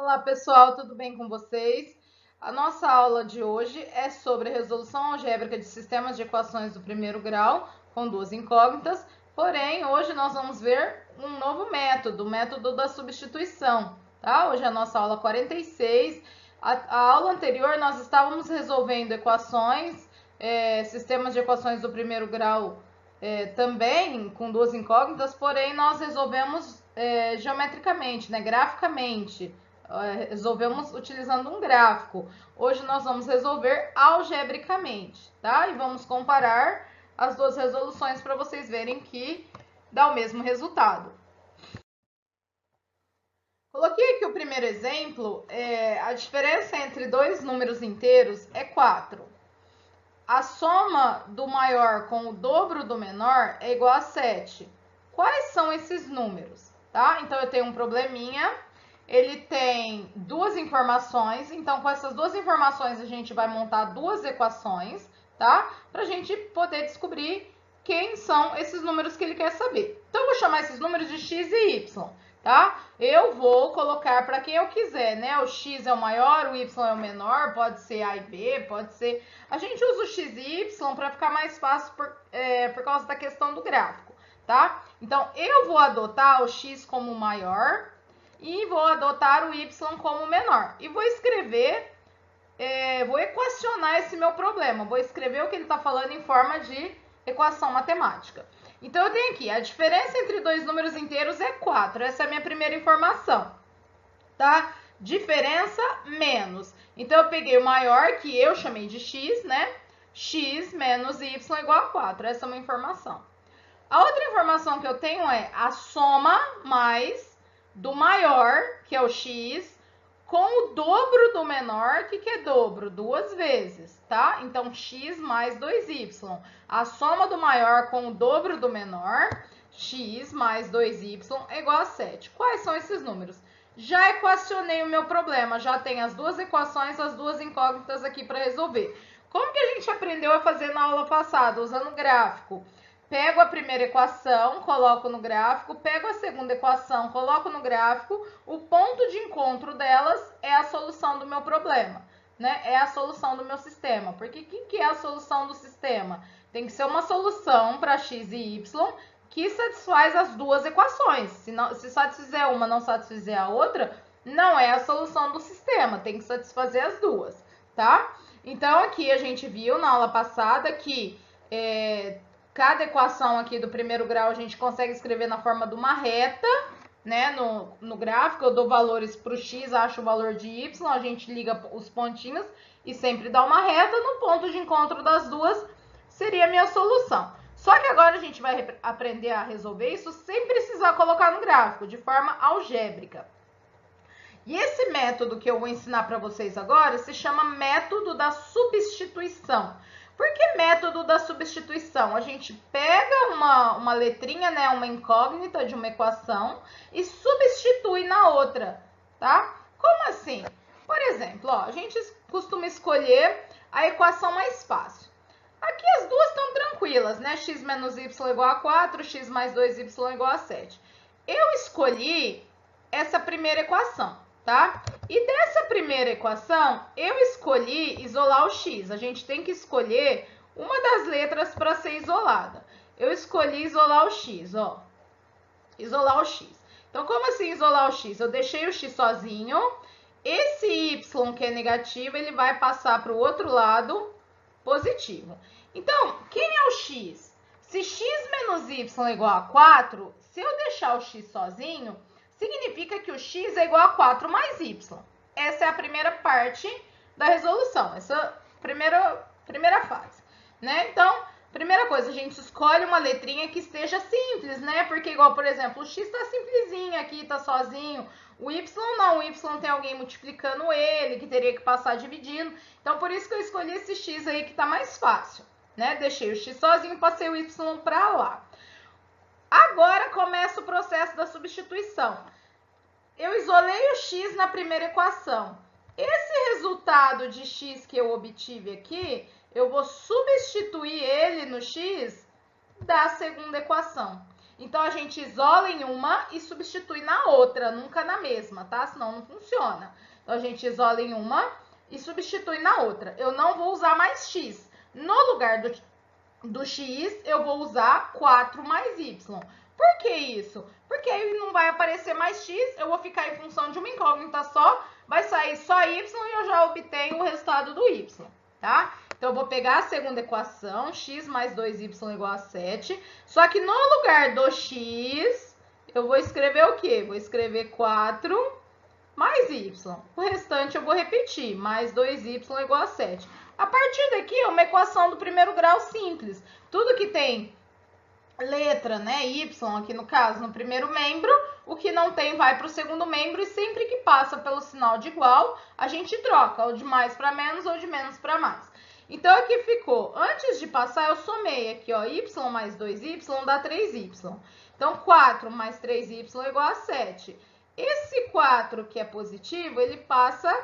Olá pessoal, tudo bem com vocês? A nossa aula de hoje é sobre resolução algébrica de sistemas de equações do primeiro grau com duas incógnitas, porém hoje nós vamos ver um novo método, o método da substituição, tá? Hoje é a nossa aula 46. A aula anterior nós estávamos resolvendo equações, sistemas de equações do primeiro grau também com duas incógnitas, porém nós resolvemos geometricamente, né, graficamente. Resolvemos utilizando um gráfico. Hoje nós vamos resolver algebricamente, tá? E vamos comparar as duas resoluções para vocês verem que dá o mesmo resultado. Coloquei aqui o primeiro exemplo. A diferença entre dois números inteiros é 4. A soma do maior com o dobro do menor é igual a 7. Quais são esses números? Tá? Então, eu tenho um probleminha. Ele tem duas informações. Então, com essas duas informações, a gente vai montar duas equações, tá? Para a gente poder descobrir quem são esses números que ele quer saber. Então, eu vou chamar esses números de x e y, tá? Eu vou colocar para quem eu quiser, né? O x é o maior, o y é o menor, pode ser A e B, pode ser... A gente usa o x e y para ficar mais fácil por causa da questão do gráfico, tá? Então, eu vou adotar o x como maior e vou adotar o y como menor. E vou escrever, vou equacionar esse meu problema. Vou escrever o que ele está falando em forma de equação matemática. Então, eu tenho aqui, a diferença entre dois números inteiros é 4. Essa é a minha primeira informação, tá? Diferença menos. Então, eu peguei o maior, que eu chamei de x, né? X menos y igual a 4. Essa é uma informação. A outra informação que eu tenho é a soma mais do maior, que é o x, com o dobro do menor, que é dobro? Duas vezes, tá? Então, x mais 2y. A soma do maior com o dobro do menor, x mais 2y, é igual a 7. Quais são esses números? Já equacionei o meu problema, já tem as duas equações, as duas incógnitas aqui para resolver. Como que a gente aprendeu a fazer na aula passada? Usando gráfico. Pego a primeira equação, coloco no gráfico, pego a segunda equação, coloco no gráfico, o ponto de encontro delas é a solução do meu problema, né? É a solução do meu sistema. Porque o que é a solução do sistema? Tem que ser uma solução para x e y que satisfaz as duas equações. Se satisfizer uma, não satisfizer a outra, não é a solução do sistema, tem que satisfazer as duas, tá? Então, aqui a gente viu na aula passada que cada equação aqui do primeiro grau a gente consegue escrever na forma de uma reta, né? No gráfico, eu dou valores para o x, acho o valor de y, a gente liga os pontinhos e sempre dá uma reta. No ponto de encontro das duas seria a minha solução. Só que agora a gente vai aprender a resolver isso sem precisar colocar no gráfico, de forma algébrica. E esse método que eu vou ensinar para vocês agora se chama método da substituição. Por que método da substituição? A gente pega uma letrinha, né, uma incógnita de uma equação e substitui na outra, tá? Como assim? Por exemplo, ó, a gente costuma escolher a equação mais fácil. Aqui as duas estão tranquilas, né? X menos y igual a 4, x mais 2y igual a 7. Eu escolhi essa primeira equação, tá? E dessa primeira equação, eu escolhi isolar o x. A gente tem que escolher uma das letras para ser isolada. Eu escolhi isolar o x, ó. Isolar o x. Então, como assim isolar o x? Eu deixei o x sozinho. Esse y, que é negativo, ele vai passar para o outro lado positivo. Então, quem é o x? Se x menos y é igual a 4, se eu deixar o x sozinho, significa que o x é igual a 4 mais y. Essa é a primeira parte da resolução, essa primeira fase, né? Então, primeira coisa, a gente escolhe uma letrinha que esteja simples, né? Porque igual, por exemplo, o x está simplesinho aqui, está sozinho. O y não, o y tem alguém multiplicando ele, que teria que passar dividindo. Então, por isso que eu escolhi esse x aí que está mais fácil, né? Deixei o x sozinho, passei o y para lá. Agora começa o processo da substituição. Eu isolei o x na primeira equação. Esse resultado de x que eu obtive aqui, eu vou substituir ele no x da segunda equação. Então, a gente isola em uma e substitui na outra, nunca na mesma, tá? Senão não funciona. Então, a gente isola em uma e substitui na outra. Eu não vou usar mais x. No lugar do x, eu vou usar 4 mais y. Por que isso? Porque aí não vai aparecer mais x, eu vou ficar em função de uma incógnita só, vai sair só y e eu já obtenho o resultado do y, tá? Então, eu vou pegar a segunda equação, x mais 2y igual a 7, só que no lugar do x, eu vou escrever o quê? Vou escrever 4 mais y. O restante eu vou repetir, mais 2y igual a 7. A partir daqui é uma equação do primeiro grau simples. Tudo que tem letra, né, y aqui no caso, no primeiro membro, o que não tem vai para o segundo membro e sempre que passa pelo sinal de igual, a gente troca, ou de mais para menos ou de menos para mais. Então, aqui ficou, antes de passar, eu somei aqui, ó, y mais 2y dá 3y. Então, 4 mais 3y igual a 7. Esse 4 que é positivo, ele passa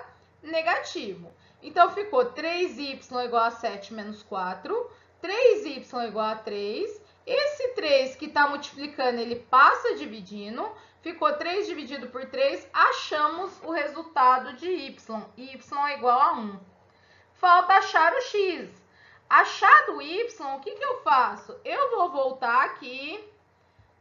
negativo. Então, ficou 3y igual a 7 menos 4, 3y igual a 3. Esse 3 que está multiplicando, ele passa dividindo. Ficou 3 dividido por 3, achamos o resultado de y. Y é igual a 1. Falta achar o x. Achado o y, o que eu faço? Eu vou voltar aqui,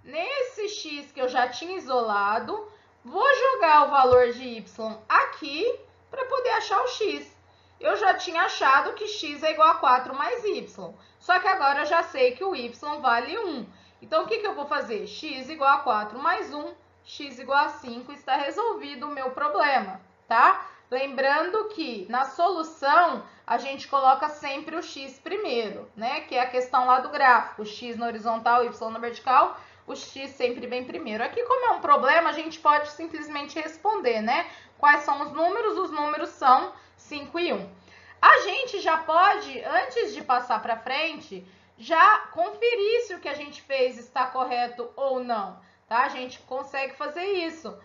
nesse x que eu já tinha isolado, vou jogar o valor de y aqui para poder achar o x. Eu já tinha achado que x é igual a 4 mais y. Só que agora eu já sei que o y vale 1. Então, o que eu vou fazer? X igual a 4 mais 1, x igual a 5, está resolvido o meu problema, tá? Lembrando que na solução a gente coloca sempre o x primeiro, né? Que é a questão lá do gráfico, x na horizontal, y na vertical, o x sempre vem primeiro. Aqui, como é um problema, a gente pode simplesmente responder, né? Quais são os números? Os números são 5 e 1. A gente já pode, antes de passar para frente, já conferir se o que a gente fez está correto ou não, tá? A gente consegue fazer isso.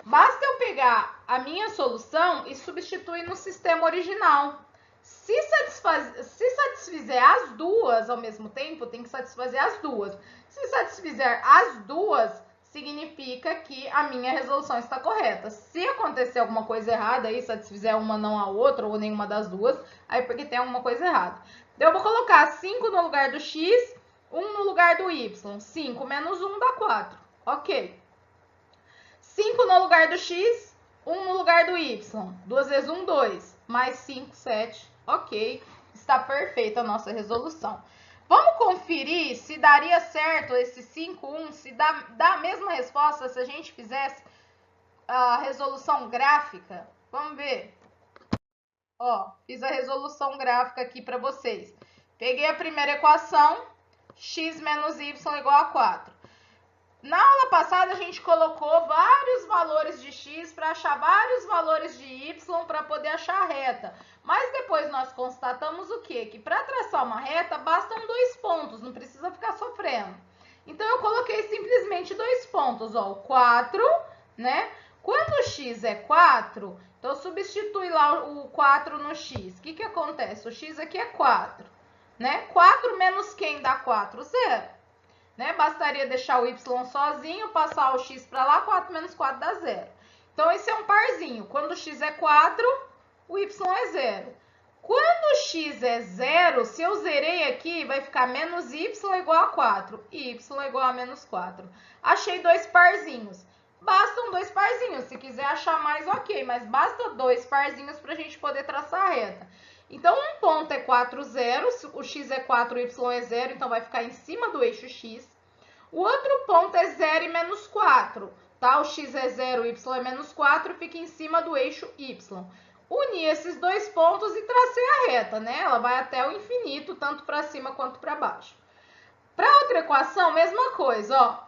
Basta eu pegar a minha solução e substituir no sistema original. Se satisfizer as duas ao mesmo tempo, tem que satisfazer as duas. Se satisfizer as duas, significa que a minha resolução está correta. Se acontecer alguma coisa errada aí, satisfizer uma não a outra ou nenhuma das duas, aí porque tem alguma coisa errada. Então, eu vou colocar 5 no lugar do x, 1 no lugar do y. 5 menos 1 dá 4. Ok. 5 no lugar do x, 1 no lugar do y. 2 vezes 1, 2. Mais 5, 7. Ok. Está perfeita a nossa resolução. Vamos conferir se daria certo esse 5, 1, se dá a mesma resposta se a gente fizesse a resolução gráfica. Vamos ver. Ó, fiz a resolução gráfica aqui para vocês. Peguei a primeira equação, x menos y igual a 4. Na aula passada, a gente colocou vários valores de x para achar vários valores de y para poder achar a reta. Mas depois nós constatamos o quê? Que para traçar uma reta, bastam 2 pontos, não precisa ficar sofrendo. Então, eu coloquei simplesmente 2 pontos, ó, o 4, né? Quando o x é 4, então substitui lá o 4 no x. O que acontece? O x aqui é 4, né? 4 menos quem dá 4? 0. Né? Bastaria deixar o y sozinho, passar o x para lá, 4 menos 4 dá 0. Então, esse é um parzinho. Quando o x é 4, o y é 0. Quando o x é 0, se eu zerei aqui, vai ficar menos y igual a 4. Y igual a menos 4. Achei 2 parzinhos. Bastam 2 parzinhos. Se quiser achar mais, ok. Mas basta 2 parzinhos para a gente poder traçar a reta. Então, um ponto é 4, 0, o x é 4, o y é 0, então vai ficar em cima do eixo x. O outro ponto é 0 e menos 4, tá? O x é 0, o y é menos 4, fica em cima do eixo y. Uni esses 2 pontos e tracei a reta, né? Ela vai até o infinito, tanto para cima quanto para baixo. Para outra equação, mesma coisa, ó.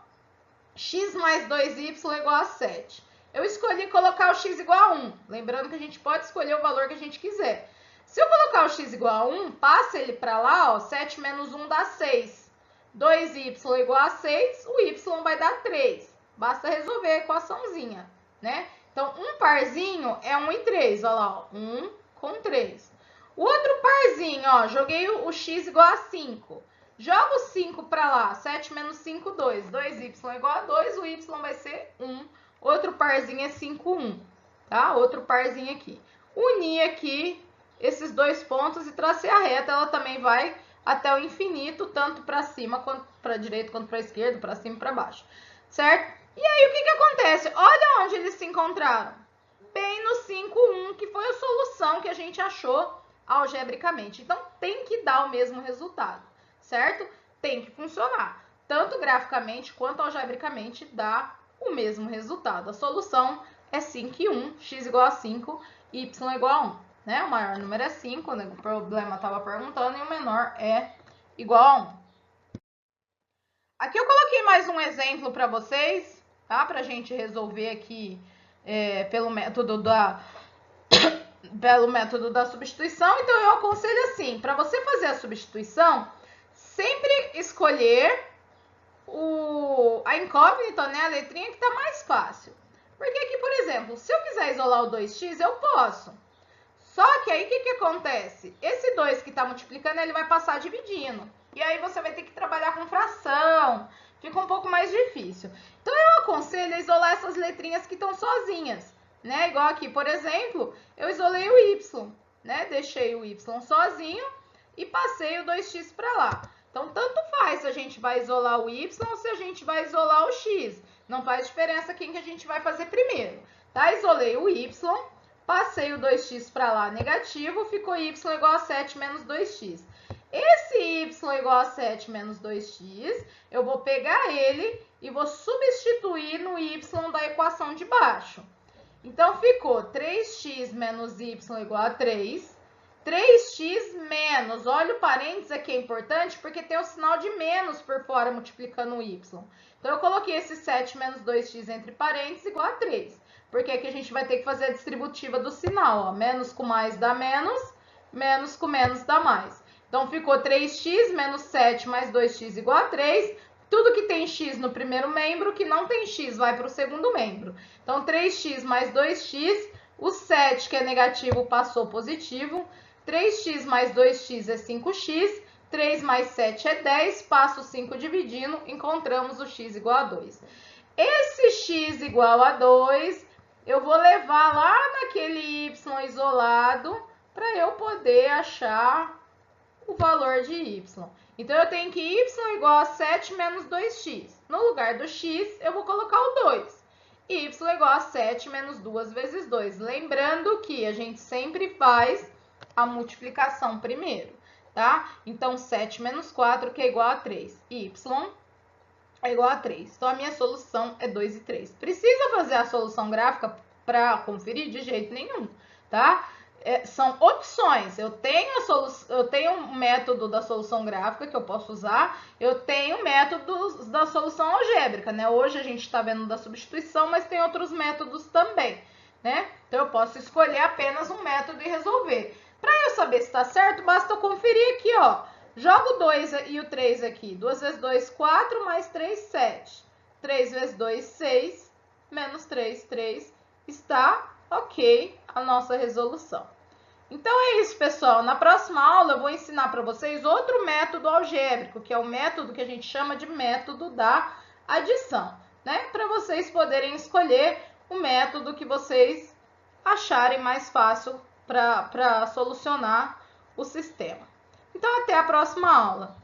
X mais 2y igual a 7. Eu escolhi colocar o x igual a 1, lembrando que a gente pode escolher o valor que a gente quiser. Se eu colocar o x igual a 1, passa ele para lá, ó, 7 menos 1 dá 6. 2y igual a 6, o y vai dar 3. Basta resolver a equaçãozinha, né? Então, um parzinho é 1 e 3, ó lá, ó, 1 com 3. O outro parzinho, ó, joguei o x igual a 5. Joga o 5 para lá. 7 menos 5, 2. 2y igual a 2. O y vai ser 1. Outro parzinho é 5, 1. Tá? Outro parzinho aqui. Unir aqui esses dois pontos e tracei a reta. Ela também vai até o infinito, tanto para cima, quanto para direita, quanto para esquerda, para cima e para baixo. Certo? E aí, o que acontece? Olha onde eles se encontraram. Bem no 5, 1, que foi a solução que a gente achou algebricamente. Então, tem que dar o mesmo resultado, certo? Tem que funcionar. Tanto graficamente quanto algebricamente dá o mesmo resultado. A solução é 5 e 1, x igual a 5, y igual a 1. Né? O maior número é 5, né? O problema estava perguntando, e o menor é igual a 1. Aqui eu coloquei mais um exemplo para vocês, tá? Para a gente resolver aqui pelo método da substituição. Então, eu aconselho assim, para você fazer a substituição, sempre escolher a incógnita, né? A letrinha que está mais fácil. Porque aqui, por exemplo, se eu quiser isolar o 2x, eu posso. Só que aí, o que acontece? Esse 2 que está multiplicando, ele vai passar dividindo. E aí, você vai ter que trabalhar com fração. Fica um pouco mais difícil. Então, eu aconselho a isolar essas letrinhas que estão sozinhas. Né? Igual aqui, por exemplo, eu isolei o y. Né? Deixei o y sozinho e passei o 2x para lá. Então, tanto faz se a gente vai isolar o y ou se a gente vai isolar o x. Não faz diferença quem que a gente vai fazer primeiro. Tá? Isolei o y. Passei o 2x para lá negativo, ficou y igual a 7 menos 2x. Esse y igual a 7 menos 2x, eu vou pegar ele e vou substituir no y da equação de baixo. Então, ficou 3x menos y igual a 3. 3x menos, olha o parênteses aqui, é importante, porque tem o sinal de menos por fora multiplicando o y. Então, eu coloquei esse 7 menos 2x entre parênteses igual a 3. Porque aqui a gente vai ter que fazer a distributiva do sinal, ó. Menos com mais dá menos, menos com menos dá mais. Então, ficou 3x menos 7 mais 2x igual a 3. Tudo que tem x no primeiro membro, que não tem x, vai para o segundo membro. Então, 3x mais 2x, o 7, que é negativo, passou positivo. 3x mais 2x é 5x, 3 mais 7 é 10, passo 5 dividindo, encontramos o x igual a 2. Esse x igual a 2... eu vou levar lá naquele y isolado para eu poder achar o valor de y. Então, eu tenho que y igual a 7 menos 2x. No lugar do x, eu vou colocar o 2. Y igual a 7 menos 2 vezes 2. Lembrando que a gente sempre faz a multiplicação primeiro, tá? Então, 7 menos 4, que é igual a 3. Y é igual a 3. Então, a minha solução é 2 e 3. Precisa fazer a solução gráfica para conferir? De jeito nenhum, tá? São opções. Eu tenho um método da solução gráfica que eu posso usar. Eu tenho métodos da solução algébrica, né? Hoje a gente está vendo da substituição, mas tem outros métodos também, né? Então, eu posso escolher apenas um método e resolver. Para eu saber se está certo, basta eu conferir aqui, ó. Jogo o 2 e o 3 aqui. 2 vezes 2, 4, mais 3, 7. 3 vezes 2, 6, menos 3, 3. Está ok a nossa resolução. Então, é isso, pessoal. Na próxima aula, eu vou ensinar para vocês outro método algébrico, que é o método que a gente chama de método da adição, né? Para vocês poderem escolher o método que vocês acharem mais fácil para solucionar o sistema. Então, até a próxima aula.